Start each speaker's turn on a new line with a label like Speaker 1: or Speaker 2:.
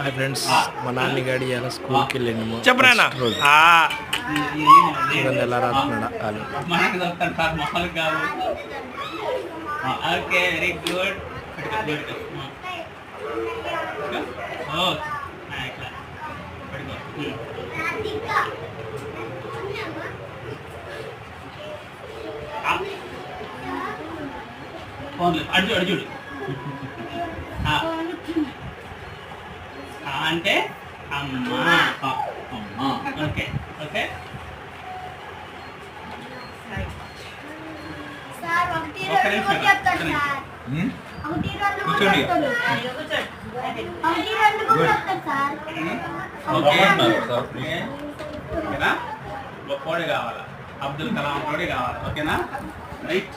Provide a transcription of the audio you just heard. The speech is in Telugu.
Speaker 1: హాయ్ ఫ్రెండ్స్, మా నాన్నగాడి ఇలా స్కూల్కి వెళ్ళిండు.
Speaker 2: చెప్పరానా
Speaker 1: చూడండి ఎలా రాస్తున్నాడా కాలు.
Speaker 3: Okay very good. అడుచు అడుచుడు అంటే అమ్మా. ఓకే ఓకే గొప్పోడే కావాలా, అబ్దుల్ కలాం తోడే కావాలి. ఓకేనా? రైట్.